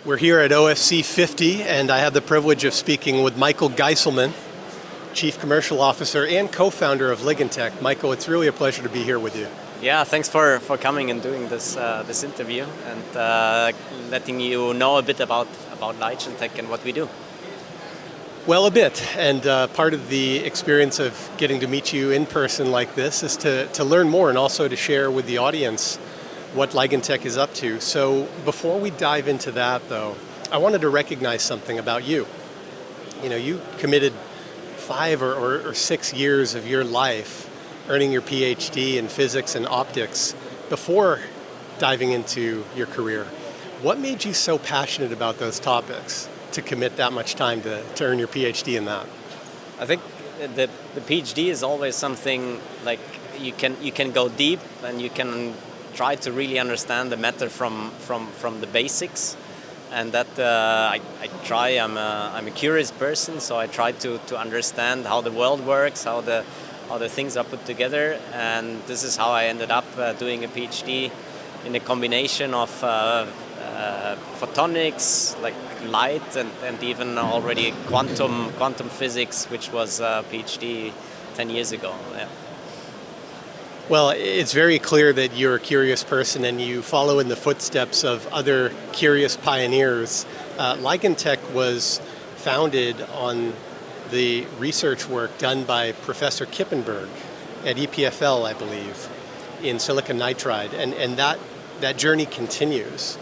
We're here at OFC50, and I have the privilege of speaking with Michael Geiselmann, Chief Commercial Officer and co-founder of Ligentec. Michael, it's really a pleasure to be here with you. Yeah, thanks for coming and doing this this interview and letting you know a bit about Ligentec and what we do. Well, a bit, and part of the experience of getting to meet you in person like this is to learn more and also to share with the audience what Ligentec is up to. So before we dive into that though, I wanted to recognize something about you. You know, you committed 5 or 6 years of your life earning your Ph.D. in physics and optics before diving into your career. What made you so passionate about those topics to commit that much time to earn your Ph.D. in that? I think the Ph.D. is always something like you can go deep and you can try to really understand the matter from the basics, and that I try. I'm a curious person, so I try to understand how the world works, how the things are put together, and this is how I ended up doing a PhD in a combination of photonics, like light, and even already quantum physics, which was a PhD 10 years ago. Yeah. Well, it's very clear that you're a curious person and you follow in the footsteps of other curious pioneers. Ligentec was founded on the research work done by Professor Kippenberg at EPFL, I believe, in Silicon Nitride, and that journey continues.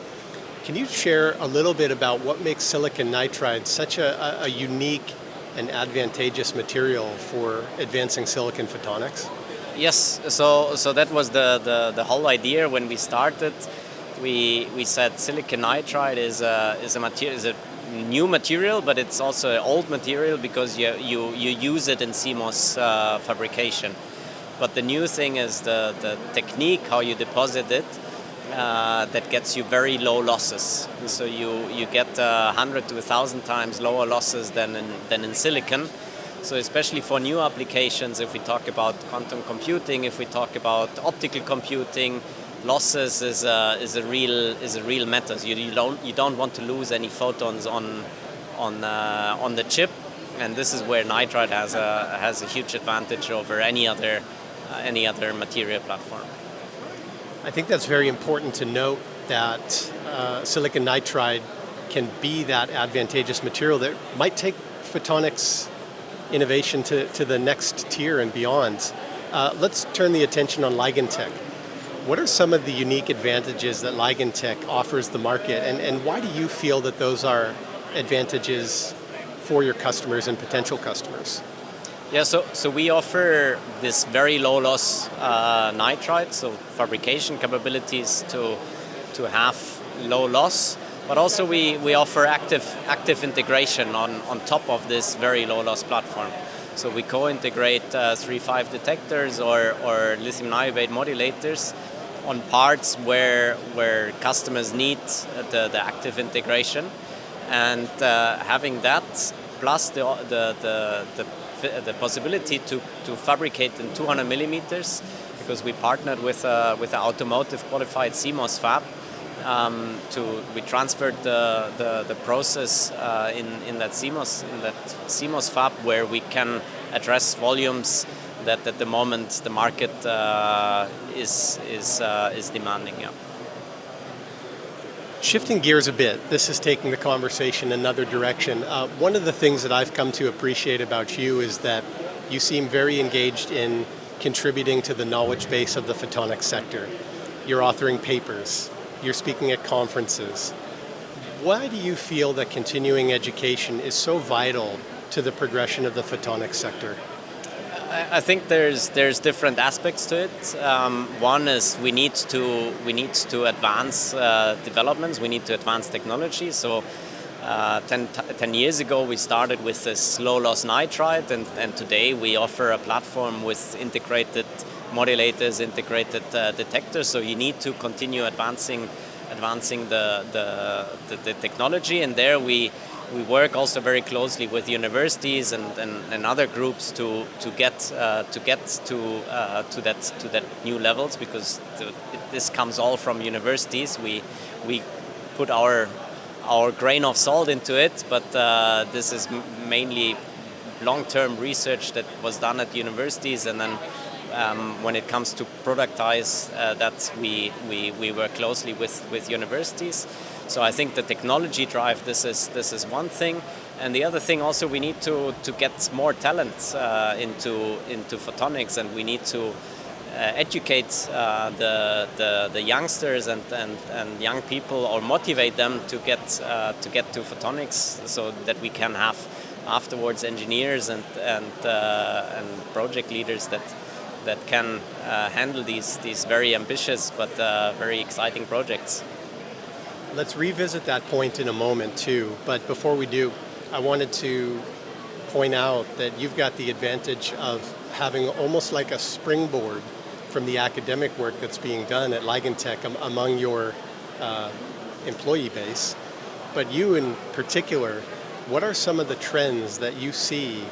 Can you share a little bit about what makes silicon nitride such a unique and advantageous material for advancing silicon photonics? Yes, so that was the whole idea when we started. We said silicon nitride is a new material, but it's also an old material because you use it in CMOS fabrication. But the new thing is the technique, how you deposit it, that gets you very low losses. So you get 100 to 1,000 times lower losses than in silicon. So especially for new applications, if we talk about quantum computing, if we talk about optical computing, losses is a real matter. You don't want to lose any photons on the chip, and this is where nitride has a huge advantage over any other material platform. I think that's very important to note that silicon nitride can be that advantageous material that might take photonics innovation to the next tier and beyond. Let's turn the attention on Ligentec. What are some of the unique advantages that Ligentec offers the market, and why do you feel that those are advantages for your customers and potential customers? Yeah, so we offer this very low loss nitride, so fabrication capabilities to have low loss. But also we offer active integration on top of this very low loss platform. So we co-integrate 3.5 detectors or lithium niobate modulators on parts where customers need the active integration, and having that plus the possibility to fabricate in 200 millimeters, because we partnered with an automotive qualified CMOS fab. We transferred the process in that CMOS fab, where we can address volumes that at the moment the market is demanding. Yeah. Shifting gears a bit, this is taking the conversation another direction. One of the things that I've come to appreciate about you is that you seem very engaged in contributing to the knowledge base of the photonics sector. You're authoring papers. You're speaking at conferences. Why do you feel that continuing education is so vital to the progression of the photonics sector? I think there's different aspects to it. One is we need to advance developments. We need to advance technology. So 10 years ago we started with this low loss nitride, and today we offer a platform with integrated modulators, integrated detectors. So you need to continue advancing the technology, and there we work also very closely with universities and other groups to get to that new levels, because this comes all from universities. We put our our grain of salt into it, but this is mainly long-term research that was done at universities, and then when it comes to productize, that we work closely with universities. So I think the technology drive, this is one thing, and the other thing also, we need to get more talent into photonics, and we need to educate the youngsters and young people, or motivate them to get to photonics, so that we can have afterwards engineers and project leaders that can handle these very ambitious but very exciting projects. Let's revisit that point in a moment too, but before we do, I wanted to point out that you've got the advantage of having almost like a springboard from the academic work that's being done at Ligentec among your employee base. But you in particular, what are some of the trends that you see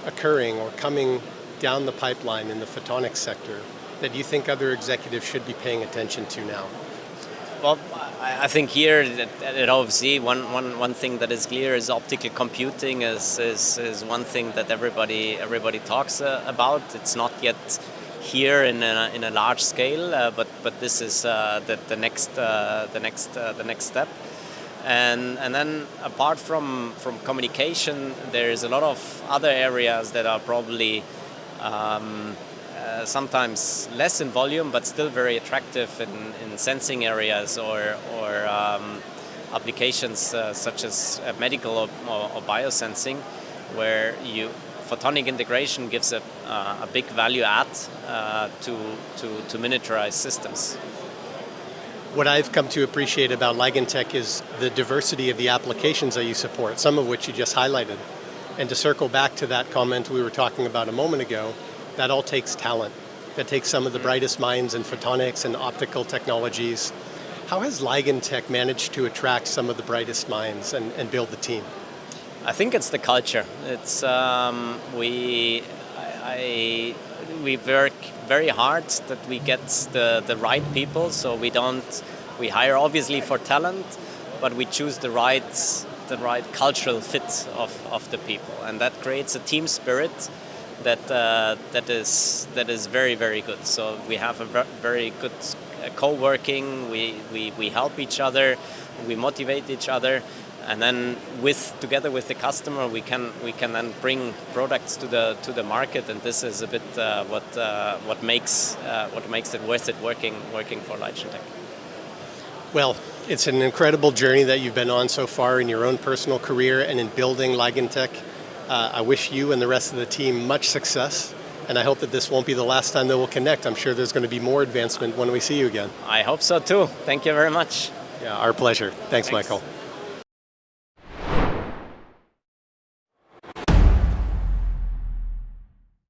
occurring or coming down the pipeline in the photonics sector that you think other executives should be paying attention to now? Well, I think here at OFC, one thing that is clear is optical computing is one thing that everybody talks about. It's not yet here in a large scale, but this is the next step. And then apart from communication, there is a lot of other areas that are probably sometimes less in volume, but still very attractive in sensing areas or applications such as medical or biosensing, where photonic integration gives a big value add to miniaturized systems. What I've come to appreciate about Ligentec is the diversity of the applications that you support, some of which you just highlighted. And to circle back to that comment we were talking about a moment ago, that all takes talent. That takes some of the brightest minds in photonics and optical technologies. How has Ligentec managed to attract some of the brightest minds and build the team? I think it's the culture. It's we work very hard that we get the right people. So we hire obviously for talent, but we choose the right cultural fit of the people, and that creates a team spirit that is very, very good. So we have a very good co-working. We help each other, we motivate each other, and then together with the customer, we can then bring products to the market. And this is a bit what makes it worth it working for Ligentec. Well, it's an incredible journey that you've been on so far in your own personal career and in building Ligentec. I wish you and the rest of the team much success, and I hope that this won't be the last time that we'll connect. I'm sure there's going to be more advancement when we see you again. I hope so too. Thank you very much. Yeah, our pleasure. Thanks. Michael.